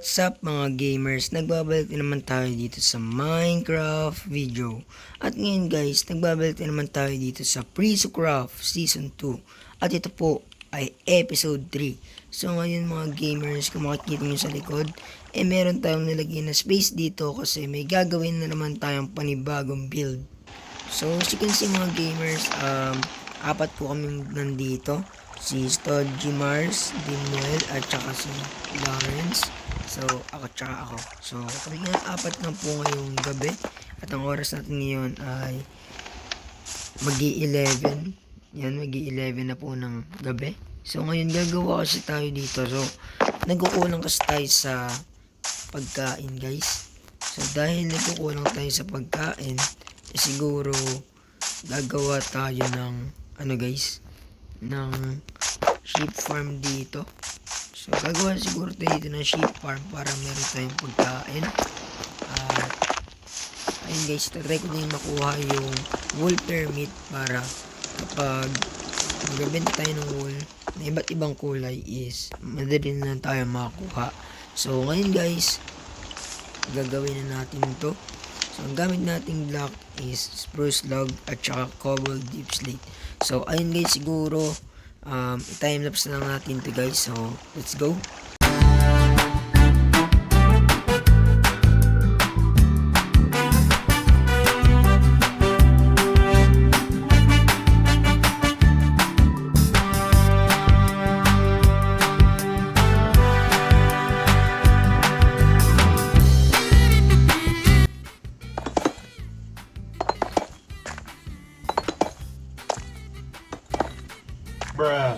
What's up mga gamers? Nagbabalik din naman tayo dito sa Minecraft video. At ngayon guys, nagbabalik din naman tayo dito sa Prisocraft Season 2. At ito po ay Episode 3. So ngayon mga gamers, kung makikita nyo sa likod, meron tayong nilagyan na space dito kasi may gagawin na naman tayong panibagong build. So as you can see mga gamers, apat po kami nandito. Si Stodgy Mars, Dimuel, at saka si Lawrence. So, ako tsaka ako. So, kami nga apat na po ngayong gabi. At ang oras natin ngayon ay magi-11. Yan, magi-11 na po ng gabi. So, ngayon gagawa kasi tayo dito. So, nagkukulang kasi tayo sa pagkain, guys. So, dahil nagkukulang tayo sa pagkain, siguro gagawa tayo ng, ng sheep farm dito. So, gagawa siguro tayo dito ng sheep farm para meron tayong pagkain. At, ayun guys, tatry ko din makuha yung wool permit para kapag magbenta tayo ng wool na iba't ibang kulay is madali na tayo makakuha. So, ngayon guys, gagawin na natin ito. So, ang gamit nating block is spruce log at saka cobble deep slate. So, ayun guys, siguro i-timelapse na lang natin to guys. So, let's go. Bruh.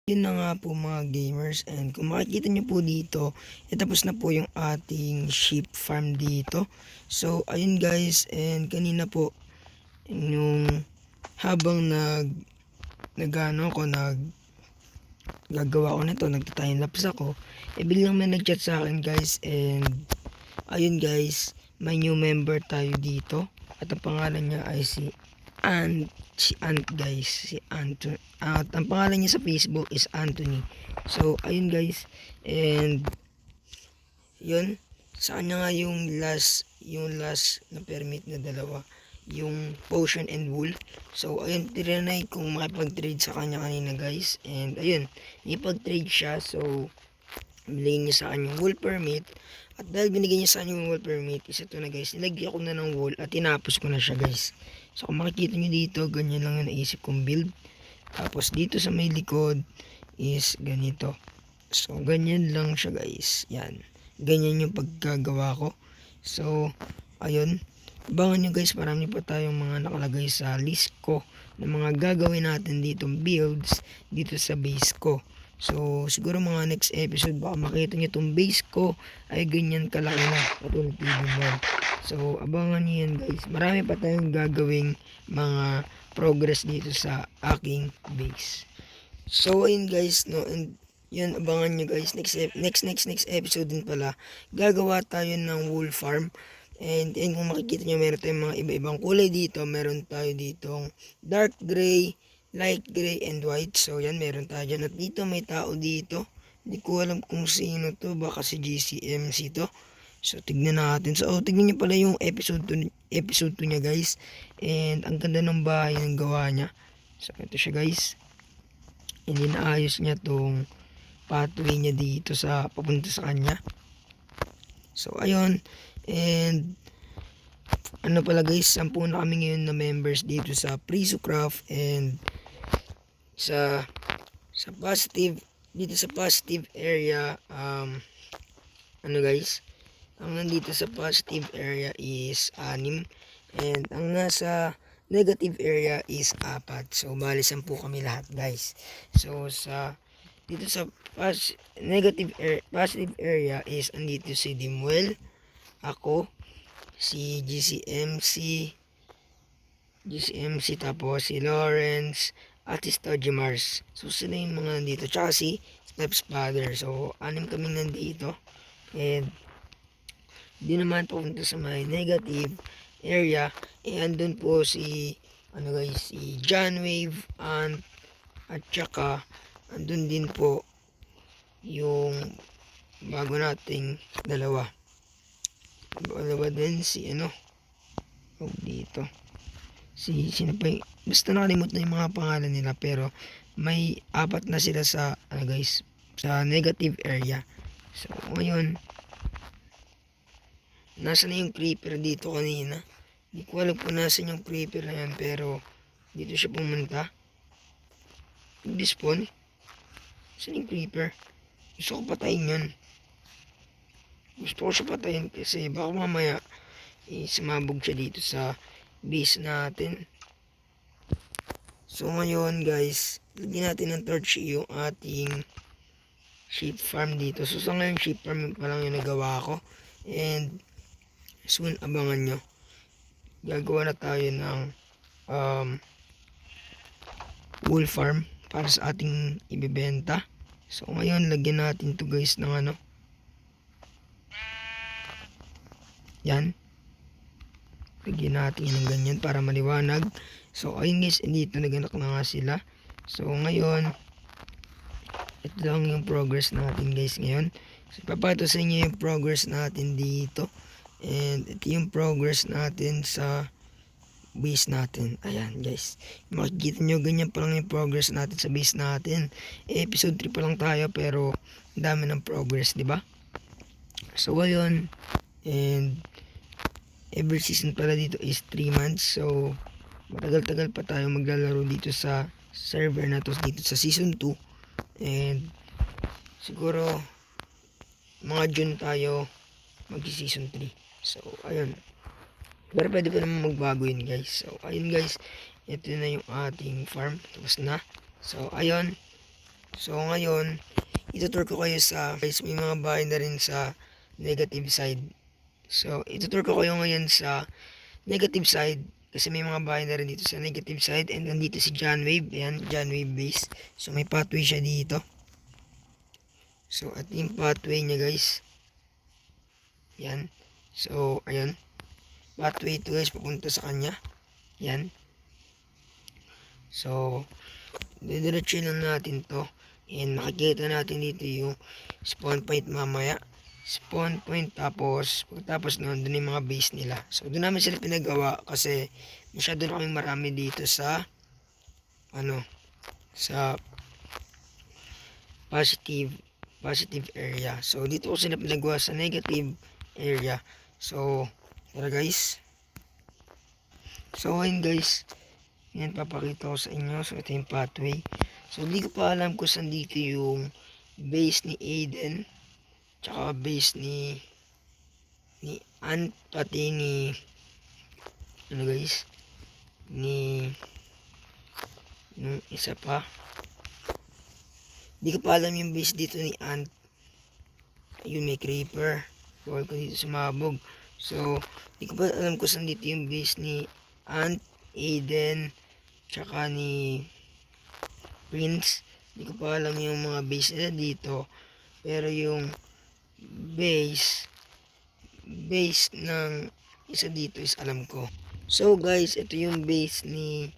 Yun na nga po mga gamers, and kung makikita nyo po dito, tapos na po yung ating sheep farm dito. So ayun guys, and kanina po yung habang nagano ko gagawa ko nito, nagta-timelapse ako, biglang may nagchat sa akin guys, and ayun guys, may new member tayo dito at ang pangalan niya ay si Ant guys, si Anton. At ang pangalan niya sa Facebook is Anthony. So ayun guys, and yun, sa kanya nga yung last na permit na dalawa, yung potion and wool. So ayun, tinry kung makipag-trade sa kanya kanina guys, and ayun, nakipag-trade siya. So binigyan niya sa akin yung wool permit, at dahil binigyan niya sa akin yung wool permit, isa to na guys, nilagyan ko na ng wool at tinapos ko na siya guys. So kung makikita nyo dito, ganyan lang yung naisip kong build. Tapos dito sa may likod is ganito. So ganyan lang siya guys, yan, ganyan yung pagkagawa ko. So ayun, abangan nyo guys, marami pa tayong mga nakalagay sa list ko ng mga gagawin natin ditong builds dito sa base ko. So siguro mga next episode baka makita nyo itong base ko ay ganyan kalaki na, katulad TV1. So abangan nyo yan guys, marami pa tayong gagawing mga progress dito sa aking base. So ayun guys, no, and yun, abangan nyo guys, next episode din pala, gagawa tayo ng wool farm. And kung makikita nyo, meron tayong mga iba-ibang kulay dito. Meron tayo ditong dark gray, light gray, and white. So yan, meron tayo dyan. At dito may tao dito, hindi ko alam kung sino to, baka si GCMC to. So tignan natin. So tignan nyo pala yung episode 2 niya guys. And ang ganda ng bahay ng gawa niya. So ito siya guys, hindi naayos niya tong pathway niya dito sa papunta sa kanya. So ayun, and ano pala guys, 10 na kami ngayon na members dito sa Prisocraft, and sa positive, dito sa positive area, ano guys, ang nandito sa positive area is 6, and ang nasa negative area is 4. So bali 10 kami lahat guys. So dito sa positive area is andito si Dimwell, ako, si GCMC, tapos si Lawrence, at si Stogie Mars. So sila yung mga nandito, tsaka si Steps Father. So 6 kami nandito, and di naman papunta sa may negative area, andun po si ano guys, si John Wave, at tsaka andun din po yung bago nating dalawa din, si dito, sino pa yung, basta nakalimut na yung mga pangalan nila, pero may 4 na sila sa guys, sa negative area. So ngayon, nasa na yung creeper dito kanina, hindi ko alam kung nasan yung creeper na yan, pero dito siya pumunta, nag-despawn. Saan yung creeper? Gusto ko patayin yun. Gusto ko siya patayin kasi baka mamaya sumabog siya dito sa base natin. So ngayon guys, lagyan natin ng torch yung ating sheep farm dito. So sa ngayon sheep farm pa lang yung nagawa ko, and soon abangan nyo, gagawa na tayo ng wool farm para sa ating ibebenta. So ngayon lagyan natin to guys ng yan, lagyan natin ng ganyan para maliwanag. So ayun guys, dito naganak na nga sila. So ngayon, ito lang yung progress natin guys ngayon. So papato sa inyo yung progress natin dito, and ito yung progress natin sa base natin. Ayan guys, makikita nyo, ganyan pa lang yung progress natin sa base natin. Episode 3 pa lang tayo, pero dami ng progress, di ba? So ayun, and every season pala dito is 3 months. So matagal-tagal pa tayo maglalaro dito sa server na to, dito sa season 2, and siguro mga June tayo mag-season 3. So ayun, pero pwede pa naman magbago yun guys. So ayun guys, ito na yung ating farm, tapos na. So ayun, So ngayon, itutur ko kayo sa, guys, may mga bahay na rin sa negative side. So itutur ko kayo ngayon sa negative side kasi may mga bahay na rin dito sa negative side, and nandito si John Wave. Ayan, John Wave base. So may pathway siya dito. So at yung pathway niya, guys. Yan. So ayun. Pathway ito, guys, papunta sa kanya. Yan. So didiretso lang natin to. And makikita natin dito yung spawn point mamaya. Spawn point, tapos pagkatapos noon, doon yung mga base nila. So doon namin sila pinagawa kasi masyado na kaming marami dito sa sa positive area. So dito ko sila pinagawa sa negative area. So tara, guys. So ayun, guys, yan papakita ko sa inyo. So ito yung pathway. So hindi ko pa alam kung saan dito yung base ni Aiden, tsaka base ni Ant, pati ni guys, ni nung isa pa. Hindi ko pa alam yung base dito ni Ant. Ayun, may creeper. Bawal ko dito sumabog. So hindi ko pa alam kung saan dito yung base ni Ant, Aiden, tsaka ni Prince. Hindi ko pa alam yung mga base nila dito. Pero yung base ng isa dito is alam ko. So guys, ito yung base ni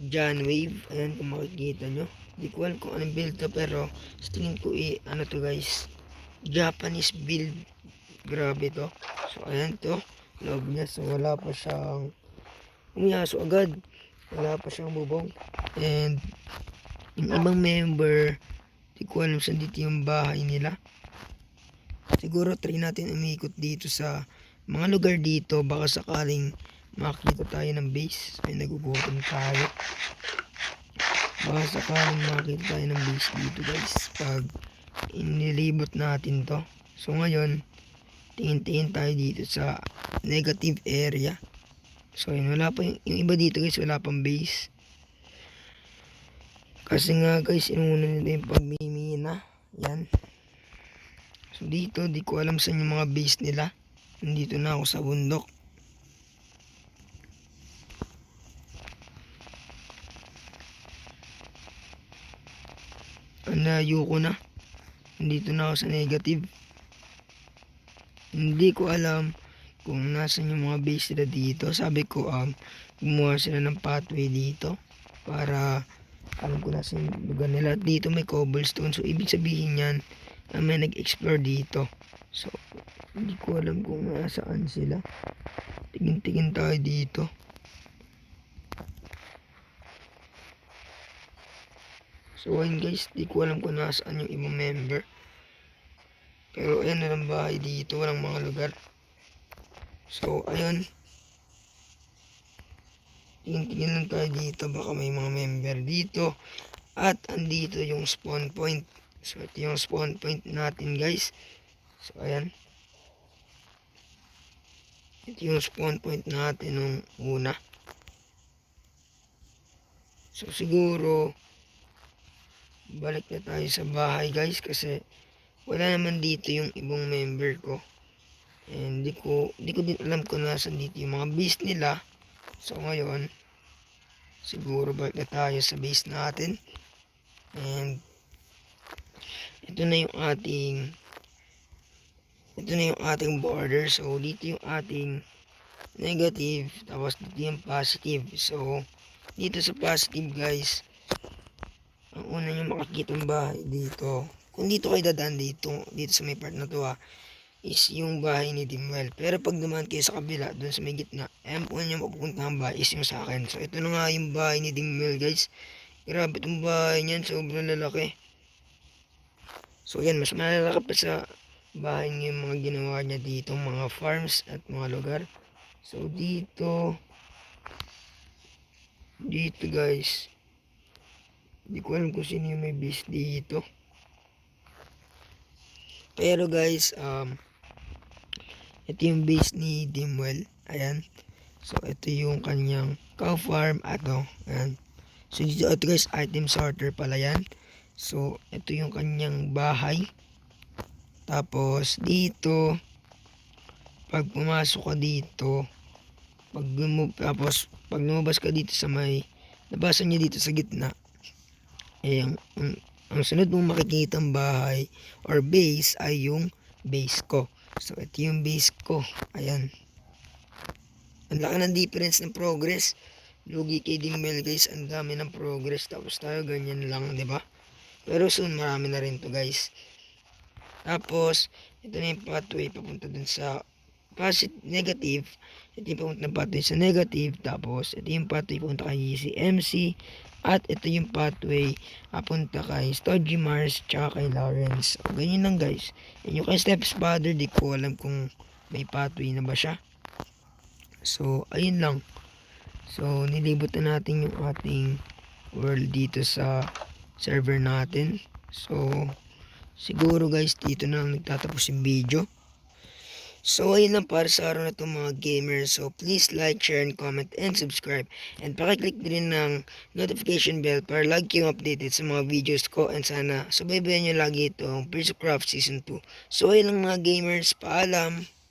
John Wave. Ayan, kung makikita nyo. Hindi ko alam kung anong build to, pero sa tingin ko ano to, guys, Japanese build. Grabe to. So ayan to, loob niya. So wala pa siyang umiyaso agad. Wala pa siyang bubong. And yung ibang member, di ko alam saan dito yung bahay nila. Siguro try natin umikot dito sa mga lugar dito. Baka sakaling makita tayo ng base. Ay, nagugutom tayo. Baka sakaling makita tayo ng base dito, guys, pag inilibot natin to. So ngayon, tingin-tingin tayo dito sa negative area. So yun, wala pa yung iba dito, guys, wala pang base. Kasi nga, guys, inuna nila yung pagmimina. Yan. So dito, di ko alam saan yung mga base nila. Nandito na ako sa bundok. Layo ko na. Nandito na ako sa negative. Hindi ko alam kung nasan yung mga base nila dito. Sabi ko, gumawa sila ng pathway dito para alam ko nasa yung lugar nila. Dito may cobblestone. So ibig sabihin yan, may nag-explore dito. So hindi ko alam kung nasaan sila. Tingin-tingin tayo dito. So ayun, guys, di ko alam kung nasaan yung ibang member. Pero ayan na lang bahay dito. Walang mga lugar. So ayun. Tingin-tingin lang tayo dito, baka may mga member dito. At andito yung spawn point. So ito yung spawn point natin, guys. So ayan. Ito yung spawn point natin nung una. So siguro balik na tayo sa bahay, guys, kasi wala naman dito yung ibang member ko. And di ko din alam kung nasan dito yung mga base nila. So ngayon, siguro balik na tayo sa base natin. And ito na yung ating border. So dito yung ating negative, tapos dito yung positive. So dito sa positive, guys, ang una nyo makikita ng bahay dito, kung dito kayo dadaan dito sa may part na to, is yung bahay ni Dimwell. Pero pag dumaan kayo sa kabila, dun sa may gitna, ayan po nyo mapupuntahan bahay is yung sa akin. So ito na nga yung bahay ni Dimwell, guys. Grabe itong bahay niyan, sobrang lalaki. So yan, mas malalaki pa sa bahay niya yung mga ginawa niya dito, mga farms at mga lugar. So dito, guys, hindi ko alam kung sino yung may base dito. Pero guys, ito yung base ni Dimwell. Ayan. So ito yung kanyang cow farm. Ayan. So dito, ito, guys, item sorter pala yan. So, ito yung kanyang bahay. Tapos, dito, pag pumasok ka dito, tapos, pag lumabas ka dito sa may, nabasa niyo dito sa gitna, eh, ang sunod mong makikitang bahay or base ay yung base ko. So, ito yung base ko. Ayan. Ang laki ng difference ng progress. Lugi kay Dimel guys, ang dami ng progress. Tapos tayo ganyan lang, di ba? Pero soon marami na rin to guys. Tapos, ito na yung pathway papunta dun sa negative. Ito yung papunta ng pathway sa negative. Tapos, ito yung pathway papunta kay CMC. At ito yung pathway papunta kay Stogie Mars tsaka kay Lawrence. So, ganyan lang guys. Yan yung kay Steps Father, di ko alam kung may pathway na ba siya. So, ayun lang. So, nilibot na natin yung ating world dito sa server natin. So, siguro guys, dito na lang nagtatapos yung video. So, ayun lang para sa araw na ito mga gamers. So, please like, share, and comment, and subscribe. And pakiclick din ng notification bell para lagi kayong updated sa mga videos ko. And sana subaybayan nyo lagi itong Prince of Craft Season 2. So, ayun lang mga gamers. Paalam!